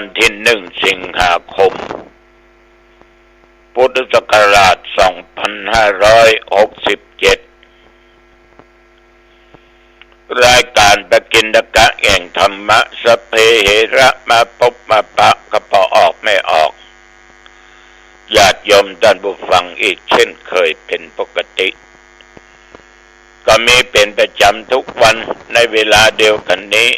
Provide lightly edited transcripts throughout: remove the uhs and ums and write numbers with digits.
วันที่1 สิงหาคมพุทธศักราช2567รายการตะกินตะกะแห่งธรรมะสพเพเหระมาพบมาปะกระพอออกไม่ออกญาติโยมท่านผู้ฟังอีกเช่นเคยเป็นปกติก็มีเป็นประจำทุกวันในเวลาเดียวกันนี้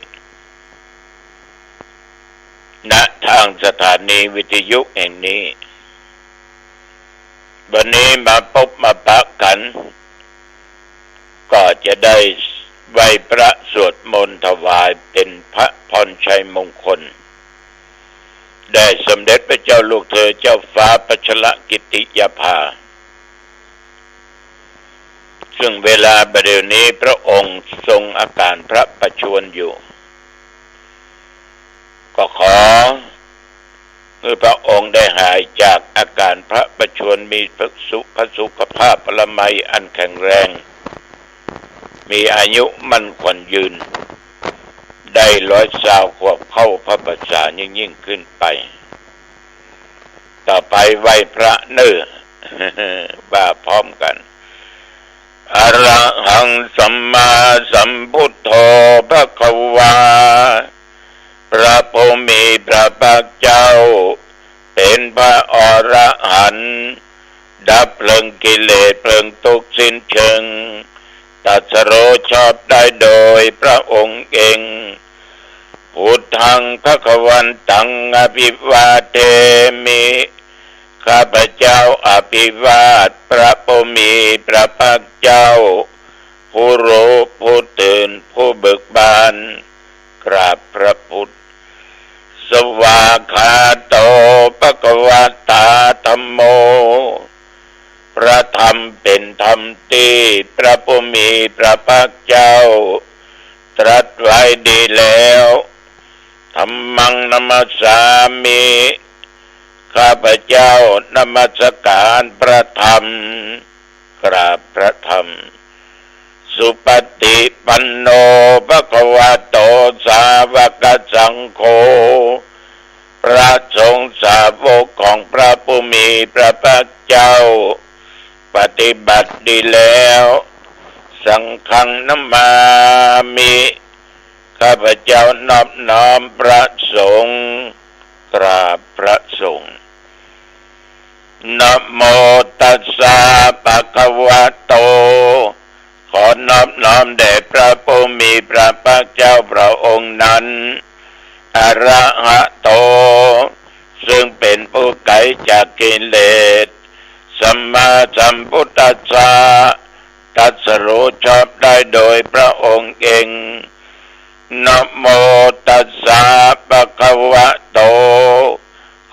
ณทางสถานีวิทยุแห่งนี้วันนี้มาพบมาปะกันก็จะได้ไหว้พระสวดมนต์ถวายเป็นพระพรชัยมงคลได้สมเด็จพระเจ้าลูกเธอเจ้าฟ้าพัชรกิติยาภาซึ่งเวลาประเดี๋ยวนี้พระองค์ทรงอาการพระประชวรอยู่ก็ขอเมื่อพระองค์ได้หายจากอาการพระประชวรมีพระสุขภาพพละไมอันแข็งแรงมีอายุมั่นขวัญยืนได้120 ขวบเข้าพระพรรษายิ่งขึ้นไปต่อไปไหว้พระเนื้อว่าพร้อมกันอะระหังสัมมาสัมพุทโธภควาพระผู้มีพระภาคเจ้าเป็นพระอรหันต์ดับเพลิงกิเลสเพลิงทุกข์สิ้นเชิงตรัสรู้ชอบได้โดยพระองค์เองพุทธังภควันตังอภิวาเทมิข้าพเจ้าอภิวาทพระผู้มีพระภาคเจ้าผู้รู้ผู้ตื่นผู้เบิกบานกราบพระพุทธสวากขาโตภควตาธัมโมพระธรรมเป็นธรรมที่พระผู้มีพระภาคเจ้าตรัสไว้ดีแล้วธัมมังนัมสสามิข้าพเจ้านมัสการพระธรรมกราบพระธรรมสุปฏิปันโนภควโตสาวกสังโฆพระสงฆ์สาวกของพระผู้มีพระภาคเจ้าปฏิบัติดีแล้วสังฆังนัมมามิข้าพเจ้านอบน้อมพระสงฆ์กราบพระสงฆ์นะโมตัสสะภะคะวะโตขอนอบน้อมแด่พระผู้มีพระภาคเจ้าพระองค์นั้นอะระหะโตซึ่งเป็นผู้ไกลจากกิเลสสัมมาสัมพุทธัสสะตรัสรู้ชอบได้โดยพระองค์เองนะโมตัสสะภะคะวะโต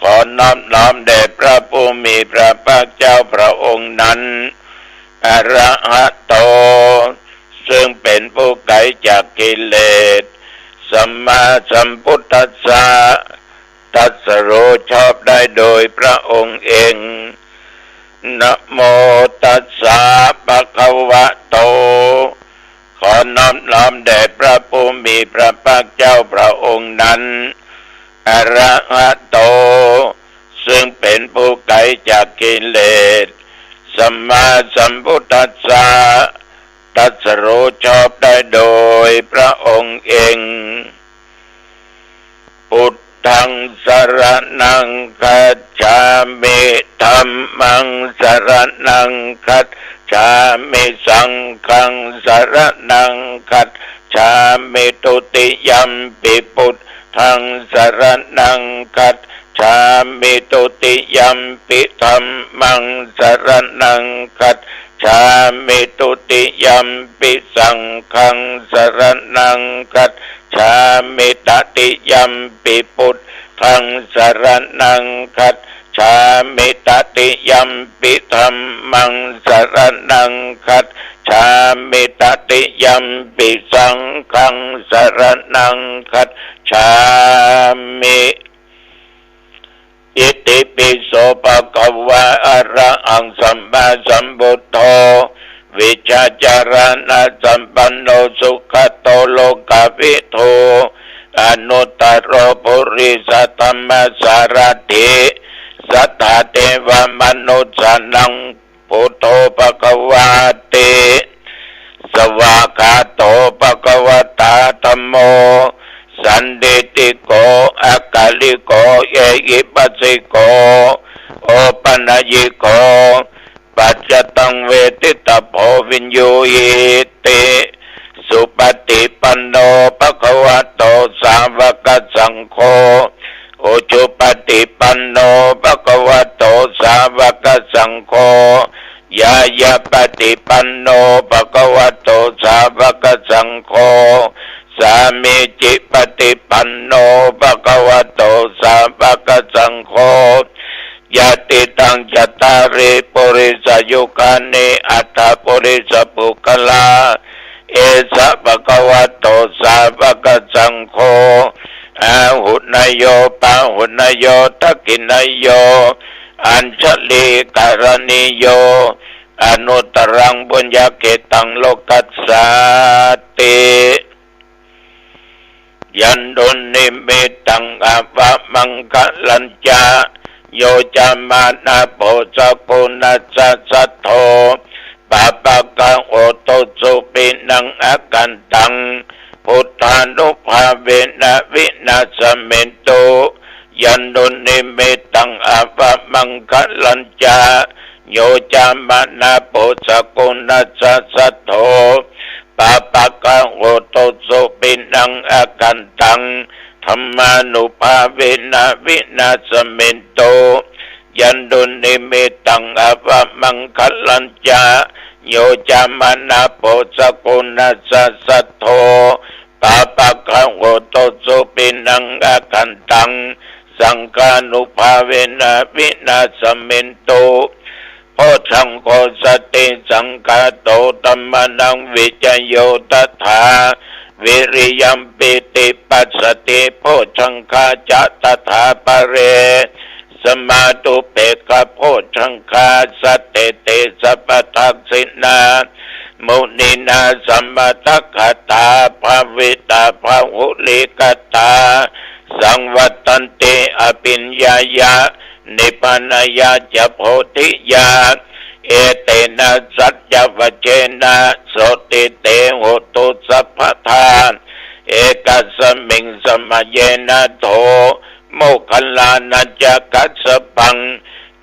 ขอนอบน้อมแด่พระผู้มีพระภาคเจ้าพระองค์นั้นอะระหะโตซึ่งเป็นผู้ไกลจากกิเลสสัมมาสัมพุทธัสสะตรัสรู้ชอบได้โดยพระองค์เองนะโมตัสสะภะคะวะโตขอนอบน้อมแด่พระผู้มีพระภาคเจ้าพระองค์นั้นอะระหะโตซึ่งเป็นผู้ไกลจากกิเลสสัมมาสัมพุทธัสสะตรัสรู้ชอบได้โดยพระองค์เองพุทธังสรณังคัจฉามิธัมมังสรณังคัจฉามิสังฆังสรณังคัจฉามิตุติยัมปิพุทธังสรณังคัจฉามิตุติยัมปิธัมมังสรณังคัจฉามิตุติยัมปิสังฆังสรณังคัจฉามิตติยัมปิพุทธังสรณังคัจฉามิตติยัมปิธัมมังสรณังคัจฉามิตติยัมปิสังฆังสรณังคัจฉามิอิติปิโสภะคะวะอะระหังสัมมาสัมพุทโธวิชาจารณะสัมปันโนสุขโตโลกวิทู อนุตตรปุริสธรรมสารถิสัทธาเทวมนุษย์สนังพุทโธภควาติสวากาโตภควตาธัมโมสันติติโกอะกาลิโกเอหิปัสสิโกโอปัญญิโกปัจจตังเวทิตาโพวินโยหิติสุปฏิปันโนภควโตสาวกสังโฆโอจุปฏิปันโนภควโตสาวกสังโฆยายาปฏิปันโนภควโตสาวกสังโฆสามีจิปฏิปันโนภควโตสาวกสังโฆยะติตังจัตตาริปุริสยุคานิอัตถปุริสปุคลาเอสะภควโตสาวกสังโฆอาหุนายโยปาหุนายโยทักขินายโยอัญชลีการณิโยอนุตตรังบุญญาเกตังโลกัสสาติยันดุนิมิตังอภมังคลัญจาโยจามานาโพสกุณัสสัทโธปะปะกังโอโตสุปินังอากันตังพุทธานุภาเวนะวินาสเมนโตยันดุนิมิตังอภมังคลัญจาโยจามานาโพสกุณัสสัทโธปะปะกังโอโตสุปินังอากันตังธรรมานุภาเวนะวินาสเมนโตยันดุนิมิตังอภมังคลัญจาโยจามานาโพสกุณัสสัทโธปะปะกังโอโตสุปินังอากันตังสังฆานุภาเวนะวินาสเมนโตโพชังโคสติสังฆาโตธัมมานังวิจโยตถาวิริยัมปิติปัสสติโพชังคาจะตถาปะเรสมาตุเปกะโพชังคาสัตเตเตสัพพทักษินามุนีนาสัมมาทัคตาภาวิตาภาหุลิกตาสังวัตตันติอภิญญายะนิพพานายาจะโพธิญาเอเตนะสัจจวัจเจนะโสติเตโหตุสัพพทานเอกัสมิงสมัยเยนะโทโมคัลลานะจักกัสสปัง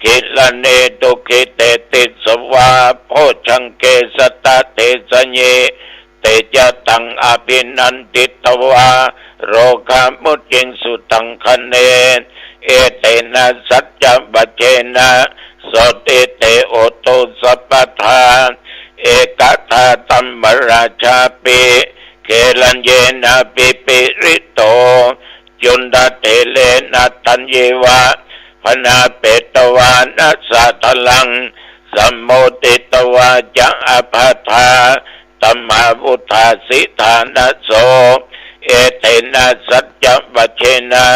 คิลเนตุคิเตติสวาโพชังเกสตะเตสเยเตจตังอภินันติตวาโรคามุจิงสุตังคะเนเอเตนะสัจจวัจเจนะโสติเตโอโตสัพพทานเอกทาตัมมราชาปิเคลัญเยนะปิปิริโตจุนดาเตเลนะตัญเยวะพนาเปตวานัสสะทลังสัมโมติตวาจะอภัทาตัมมาวุธาสิธานะโสเอเตนะสัจจวัจเจนะ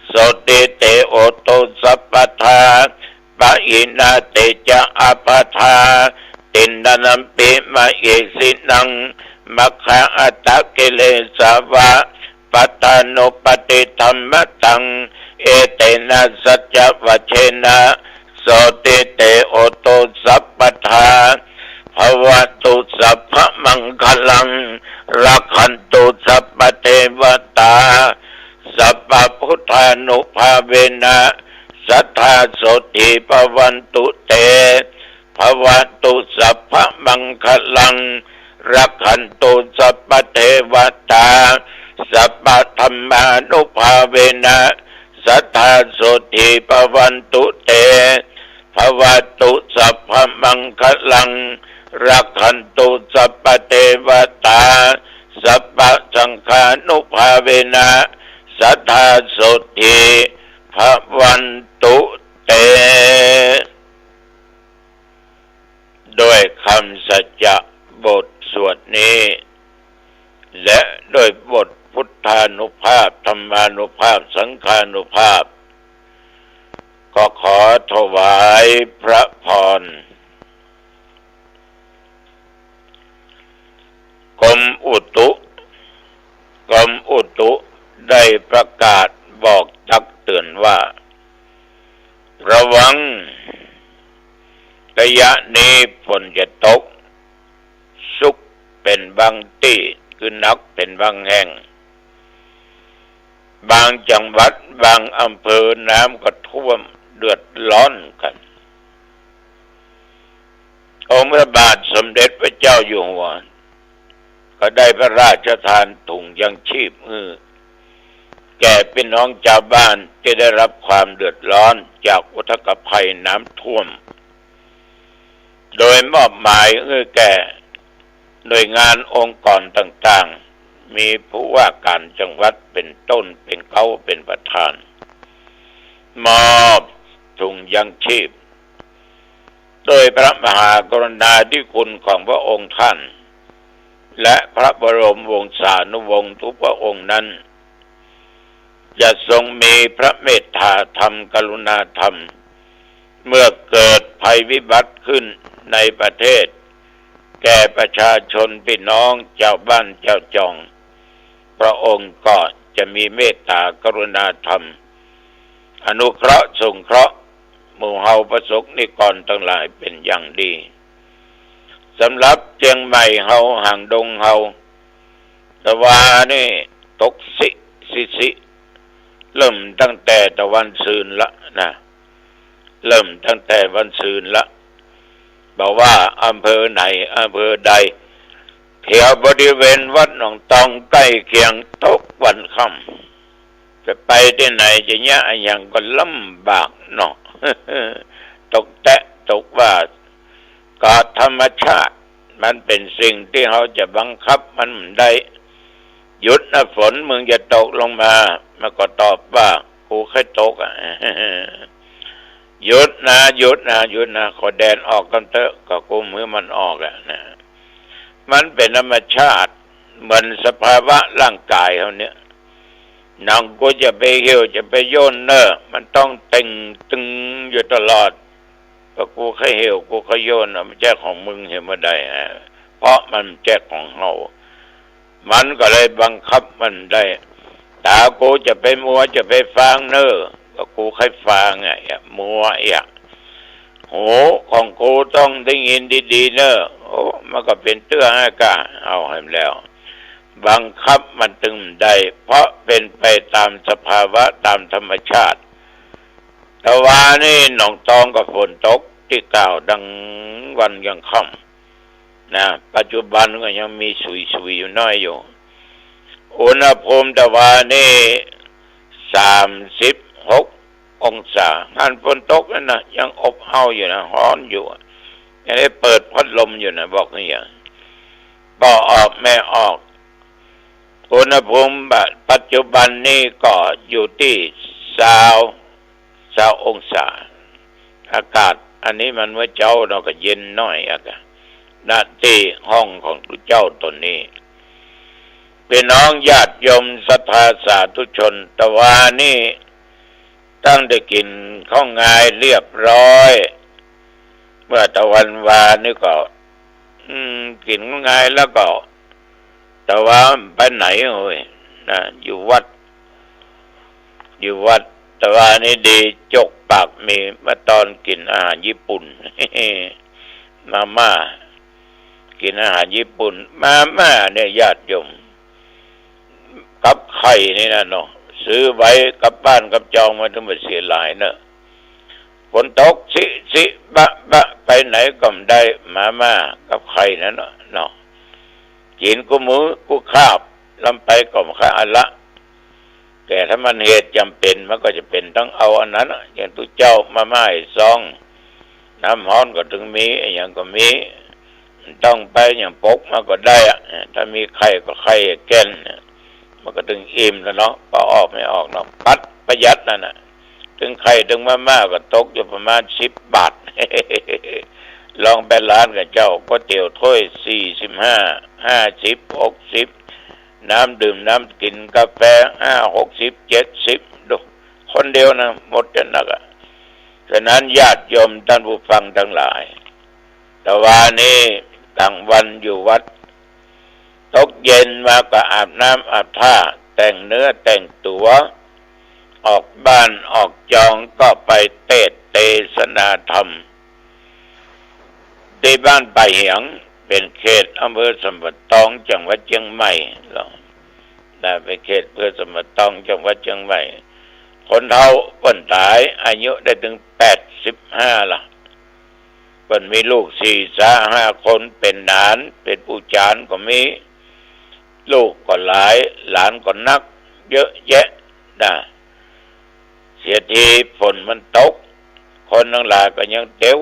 โสติเตโอโตสัพพทาปะอินาเตจะอภัทาตินดานัมปิมะเอสินังมัคคะอัตตะกิเลสาวะปัตตานุปฏิธัมมตังเอเตนะสัจจวัจเจนะโสติเตโอโตสัพพทาภวตุสัพพมังคลังรักขันตุสัพพเทวตาสัพพพุทธานุภาเวนะสัทธาโสติภวันตุเตภวตุสัพพมังคลังรักขันตุสัพพเทวตาสัพพธรรมานุภาเวนะสัทธาโสติภวันตุเตภวตุสัพพมังคลังรักขันตุสัพพเทวตาสัพพสังฆานุภาเวนะสัทธาโสติภวันตุเตด้วยคำสัจจะบทสวดนี้และด้วยบทพุทธานุภาพธรรมานุภาพสังฆานุภาพก็ขอถวายพระพรกรมอุตุ ได้ประกาศบอกตักเตือนว่าระวังระยะนี้ฝนจะตกชุกเป็นบางที่คือนักเป็นบางแห่งบางจังหวัดบางอำเภอน้ำก็ท่วมเดือดร้อนกันองค์พระบาทสมเด็จพระเจ้าอยู่หัวก็ได้พระราชทานถุงยังชีพแก่พี่น้องชาวบ้านที่ได้รับความเดือดร้อนจากอุทกภัยน้ำท่วมโดยมอบหมายแก่หน่วยงานองค์กรต่างๆมีผู้ว่าการจังหวัดเป็นต้นเป็นเขาเป็นประธานมอบถุงยังชีพโดยพระมหากรุณาธิคุณของพระองค์ท่านและพระบรมวงศานุวงศ์ทุกพระองค์นั้นจะทรงมีพระเมตตาธรรมกรุณาธรรมเมื่อเกิดภัยวิบัติขึ้นในประเทศแก่ประชาชนพี่น้องเจ้าบ้านเจ้าจองพระองค์ก็จะมีเมตตากรุณาธรรมอนุเคราะห์สงเคราะห์หมู่เฮาประสบนิกรทั้งหลายเป็นอย่างดีสำหรับเชียงใหม่เฮาห่างดงเฮาตะวันนี่ตกสิเริ่มตั้งแต่ตะวันซืนละนะเริ่มตั้งแต่วันซืนละบอกว่าอำเภอไหนอำเภอใดแถวบริเวณวัดหนองตองใกล้เคียงตกวันค่ำจะไปที่ไหนจะยะอย่างก็ลำบากเนาะ ตกแตะตกว่าก็ธรรมชาติมันเป็นสิ่งที่เขาจะบังคับมันได้หยุดนะฝนมึงจะตกลงมามันก็ตอบว่ากูเคยตกอ่ะ หยุดนะขอแดนออกกันเถอะก็กูมือมันออกอ่ะนะมันเป็นธรรมชาติเหมือนสภาวะร่างกายเขาเนี่ยหนังกูจะไปเหี่ยวจะไปโยนเนอะมันต้องตึงอยู่ตลอดก็กูเคยเหี่ยวกูเคยโยนมันแจ้ของมึงเห็นมาได้เพราะมันแจ้ของเฮามันก็เลยบังคับมันได้ตากูจะไปมัวจะไปฟังเนอะก็กูเคยฟังไงมัวหูของกูต้องได้ยินดีๆเนอะโอ้มันก็เป็นเตื้อให้กะเอาให้แล้วบังคับมันตึงได้เพราะเป็นไปตามสภาวะตามธรรมชาติแต่ว่านี่หนองตองกับฝนตกที่กล่าวดังวันยังค่ำนะปัจจุบันก็ยังมีสุยอยู่น้อยอยู่อุณหภูมิแต่ว่านี่36 องศาหันฝนตกนั่นนะยังอบอ้าวอยู่นะร้อนอยู่ยังได้เปิดพัดลมอยู่นะบอกนี่อย่างก็ออกแม่ออกอุณหภูมิปัจจุบันนี่ก็อยู่ที่20 องศาอากาศอันนี้มันเมื่อเจ้าเราก็เย็นน้อยอากาศณที่ห้องของพระเจ้าตนนี้เป็นน้องญาติโยมศรัทธาสาธุชนตะวานี่ตั้งได้กินข้าวงายเรียบร้อยเมื่อตะวันวานี่ก็กินข้าวงายแล้วก็ตะวันไปไหนโอ้ยนะอยู่วัดตะวันนี่ดีจกปากมีเมื่อตอนกินอาหารญี่ปุ่น มาม่ากินอาหารญี่ปุ่นมาม่าเนี่ยญาติโยมกับไข่นี่นะเนาะซื้อไว้กับบ้านกับจองมาทั้งหมดเสียหลายเนอะฝนตกสิบะไปไหนก็ไม่ได้มาม่ากับไข่นั่นเนาะกินกูมือกูคาบลำไปก็ไม่ค่าอันละแต่ถ้ามันเหตุจำเป็นมันก็จะเป็นต้องเอาอันนั้นอย่างตุเจ้ามาม่าซองน้ำฮ้อนก็ถึงมีอย่างก็มีต้องไปอย่างปกมันก็ได้อะถ้ามีไข่ก็ไข่แก่นมันก็ถึงอิ่มแล้วเนาะก็ออกไม่ออกเนาะปัดประหยัดนั่นน่ะถึงไข่ถึงมาม่าก็ตกอยู่ประมาณ10 บาท ลองไปร้านกับเจ้าก็เตี๋ยวถ้วย45 50 60น้ำดื่มน้ำกินกาแฟ60 70ดูคนเดียวนะหมดจนนักอ่ะฉะนั้นญาติโยมท่านผู้ฟังทั้งหลายแต่ว่านี้ตั้งวันอยู่วัดตกเย็นมาก็อาบน้ำอาบท่า แต่งเนื้อแต่งตัวออกบ้านออกจองก็ไปเทศนาธรรมที่บ้านป่าเหียงเป็นเขตอำเภอสมบัติตองจังหวัดเชียงใหม่เป็นเขตอำเภอสมบัติตองจังหวัดเชียงใหม่คนเฒ่าเปิ้นตายอายุได้ถึง85ล่ะเปิ้นมีลูก4-5 คนเป็นหลานเป็นผู้จานก็มีลูกก็หลายหลานก็นักเยอะแยะเสียทีฝนมันตกคนทั้งหลายก็ยังเตี้ยว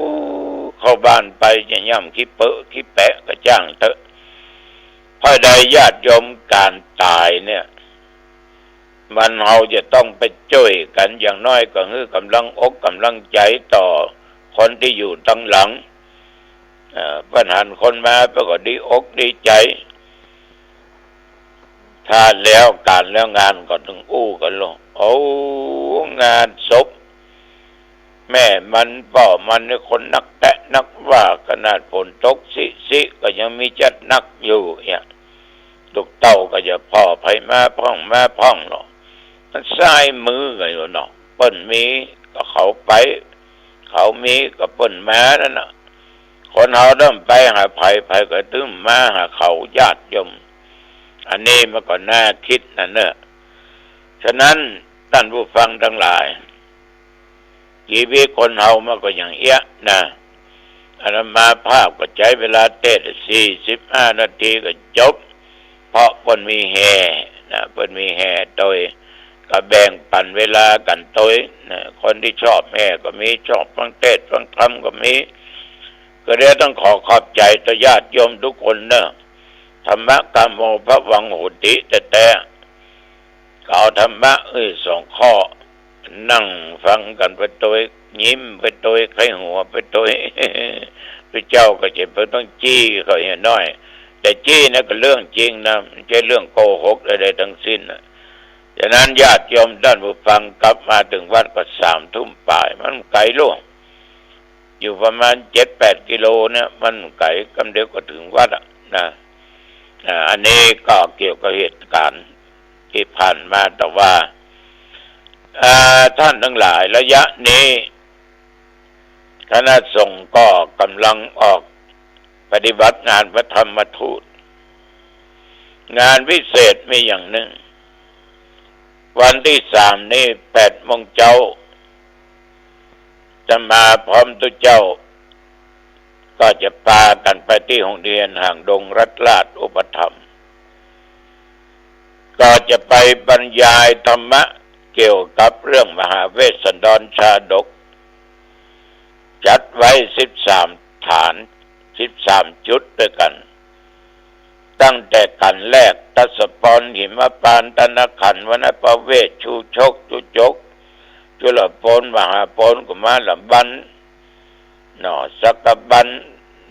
เข้าบ้านไปจะย่ำขี้เปอะขี้แปะก็จ้างเถอะพอใดญาติโยมการตายเนี่ยมันเราจะต้องไปช่วยกันอย่างน้อยก็คือกำลังอกกำลังใจต่อคนที่อยู่ตั้งหลังปัญหาคนมาก็ดีอกดีใจถ้าแล้วการแล้วงานก็ถึงอู้กันลงงานศพแม่มันพ่อมันนี่คนนักแตะนักว่าขนาดฝนตกสิก็ยังมีจัดนักอยู่เนี่ยลูกเต้าก็จะพ่อไผมาพ่องหรอกมันซ้ายมือกันอยู่เนาะเปิ้นมีก็เขาไปเขามีก็เปิ้นมานั่นน่ะคนเฮาเริ่มไปหาไผก็ตึ้มมาหาเขาญาติโยมอันนี้มันก็น่าคิดนะเนอะฉะนั้นท่านผู้ฟังทั้งหลายชีวิตคนเฮามันก็อย่างเอี้ยนะอาตมาภาพก็ใช้เวลาเทศ45 นาทีก็จบเพราะเพิ่นมีแห่เพิ่นมีแห่โดยก็แบ่งปันเวลากันโดยคนที่ชอบแห่ก็มีชอบฟังเทศฟังธรรมก็มีก็เลยต้องขอบใจต่อญาติโยมทุกคนเนอะธรรมะกามโมพระวังโหติแต่ก็เอาธรรมะ2 ข้อนั่งฟังกันไปโดยยิ้มไปโดยไข้หัวไปโดยพระเจ้าก็จะต้องจี้เขาเห็นน้อยแต่จี้นะก็เรื่องจริงนะไม่ใช่เรื่องโกหกอะไรทั้งสิ้นนะฉะนั้นญาติโยมท่านผู้ฟังกลับมาถึงวัดก็3 ทุ่มป่ายมันไกลล่วงอยู่ประมาณ 7-8 กิโลเนี่ยมันไกลกำเดียวก็ถึงวัดนะอันนี้ก็เกี่ยวกับเหตุการณ์ที่ผ่านมาแต่ว่าท่านทั้งหลายระยะนี้คณะสงฆ์ก็กำลังออกปฏิบัติงานพระธรรมทูตงานพิเศษมีอย่างหนึ่งวันที่3นี่8 โมงเช้าจะมาพร้อมตัวเจ้าก็จะพากันไปที่โรงเรียนห่างดงรัตลาดอุปถัมภ์ก็จะไปบรรยายธรรมะเกี่ยวกับเรื่องมหาเวสสันดรชาดกจัดไว้13 ฐาน13 จุดด้วยกันตั้งแต่กันแรกทัศพรหิมพานต์ตนขันธ์วณประเวศชูชกจุจกจุลพลมหาพลกุมารบันสักบัน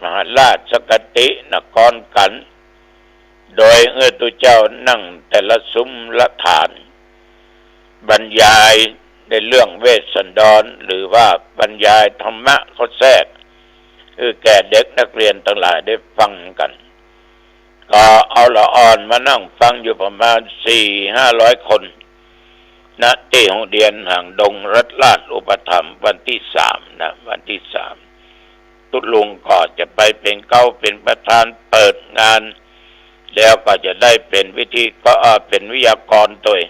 มหาราชสกตินครกันโดยตุเจ้านั่งแต่ละซุ้มละฐานบรรยายในเรื่องเวสสันดรหรือว่าบรรยายธรรมะเขาแทรกแก่เด็กนักเรียนทั้งหลายได้ฟังกันก็เอาละอ่อนมานั่งฟังอยู่ประมาณ 400-500 คนณที่โรงเรียนห่างดงรัตลาดอุปถัมภ์วันที่3วันที่3ตุลุงก็จะไปเป็นเป็นประธานเปิดงานแล้วก็จะได้เป็นวิธีก็เป็นวิทยากรตัว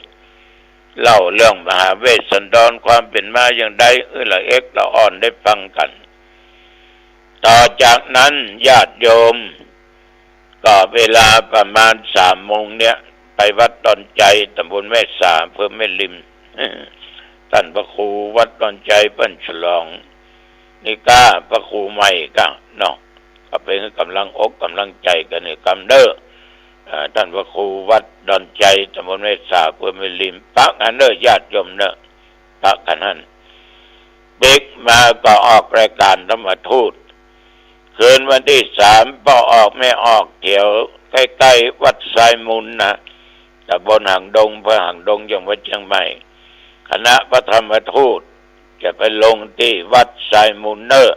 เล่าเรื่องมหาเวสสันดรความเป็นมาอย่างใดละเอกละอ่อนได้ฟังกันต่อจากนั้นญาติโยมก็เวลาประมาณ3 โมงเนี่ยไปวัดดอนใจตำบลแม่สาอำเภอแม่ริมท่านพระครูวัดดอนใจเปิ้นฉลองนี่ก้าพระครูใหม่ก็เนาะก็เป็นกำลังอกกำลังใจกันนี่กำเด้อท่านพระครูวัดดอนใจตำบลแม่สาอำเภอแม่ริมปะกันเด้อญาติโยมเด้อปะกันนั่นเด็กมาก็ออกรายการธรรมทูตคืนวันที่3พอออกไม่ออกเที่ยวใกล้ๆวัดทรายมูลนะตำบลห่างดงอำเภอห่างดงจังหวัดเชียงใหม่คณะพระธรรมทูตจะไปลงที่วัดทรายมูลเนอร์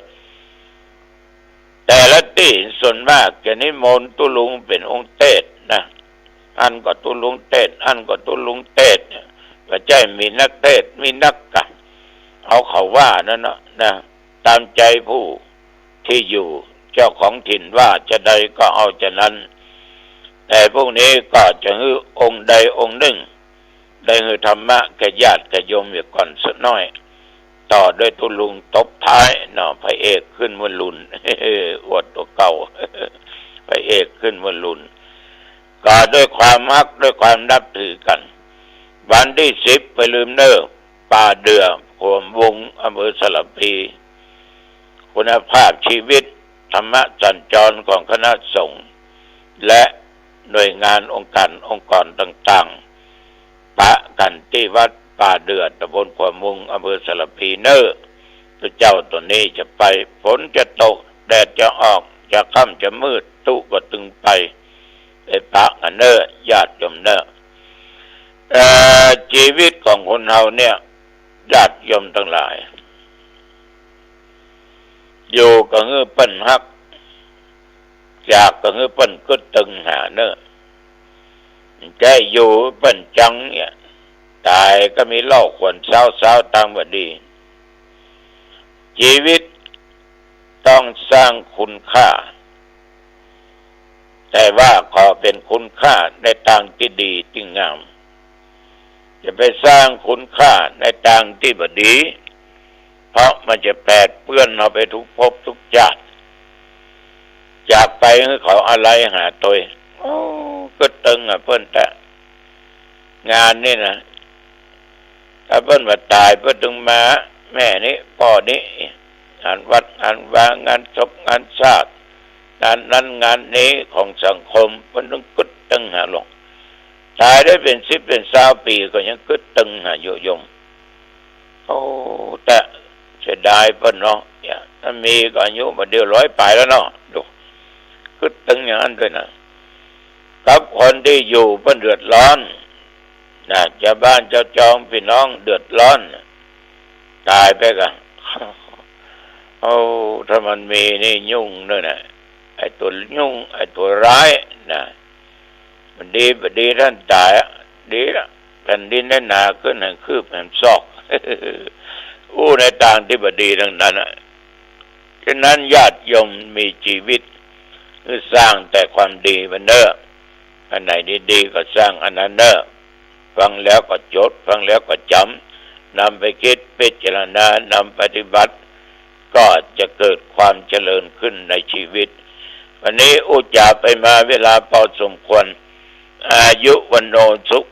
แต่ละที่ส่วนมากจะนิมนต์ตุลุงเป็นองค์เทศนะ อันก็ตุลุงเตศอันก็ตุลุงเตศก็ใจมีนักเทศมีนักกะเอาเขาว่านั่นนะตามใจผู้ที่อยู่เจ้าของถิ่นว่าจะใดก็เอาจะนั้นแต่พวกนี้ก็จะฮือองค์ใดองค์หนึ่งได้ฮือธรรมะแก่ญาติแก่โยมอยู่ก่อนสักน้อยต่อด้วยตุลุงตบท้ายเนาะพระเอกขึ้นบนลุนอวดตัวเก่าพระเอกขึ้นบนลุนก็ด้วยความฮักด้วยความนับถือกันวันที่10ไปลืมเนอป่าเดือขวมวงอำเภอสลับพีคุณภาพชีวิตธรรมะสัญจรของคณะสงฆ์และหน่วยงานองค์กรต่างๆปะกันที่วัดป่าเดือตำบลขวมวงอำเภอสลับพีเนอตัวเจ้าตัวนี้จะไปฝนจะตกแดดจะออกจะค่ำจะมืดตุก็ตึงไปปะกันเนอญาติโยมเนอชีวิตของคนเฮาเนี่ยญาติโยมทั้งหลายอยู่ก็ฮือเปิ้นฮักจากก็ฮือเปิ้นกึดตึงหาเนอใจอยู่เปิ้นจังเนี่ยตายก็มีเล่าขวัญเศร้าตามว่าดีชีวิตต้องสร้างคุณค่าแต่ว่าขอเป็นคุณค่าในทางที่ดีที่งามจะไปสร้างคุณค่าในทางที่บดีเพราะมันจะแปดเปื้อนเราไปทุกภพทุกชาติจากไปให้เขาอะไรหาตัวก็ตึงเพิ่นแต่งานนี่นะถ้าเพิ่นว่าตายเพิ่นถึงมาแม่นี้พ่อนี้งานวัดงานวางานศพงานชาติงานนั้นงานนี้ของสังคมเพิ่นต้องกึดตึงหาลงตายได้เป็น10เป็น20ปีก็ยังกึดตึงหาอยู่ยมแต่เสียดายเพิ่นเนาะถ้ามีก็อายุมาเดียว100 ปีแล้วเนาะดูกึดตึงอย่างนั้นด้วยนะกับคนที่อยู่เพิ่นเดือดร้อนนะชาวบ้านเจ้าจองพี่น้องเดือดร้อนตายไปกันถ้ามันมีนี่ยุ่งด้วยนะไอ้ตัวยุ่งไอ้ตัวร้ายนะมันดีท่านตายดีละแผ่นดินได้หนาขึ้นแห่งคืบแห่งซอกในทางที่บดีทั้งนั้นฉะนั้นญาติโยมมีชีวิตคือสร้างแต่ความดีมันเนอะอันไหนดีๆก็สร้างอันนั้นเนอะฟังแล้วก็จดฟังแล้วก็จำนำไปคิดพิจารณานำปฏิบัติก็จะเกิดความเจริญขึ้นในชีวิตวันนี้อุจจาไปมาเวลาพอสมควรอายุวันโนสุข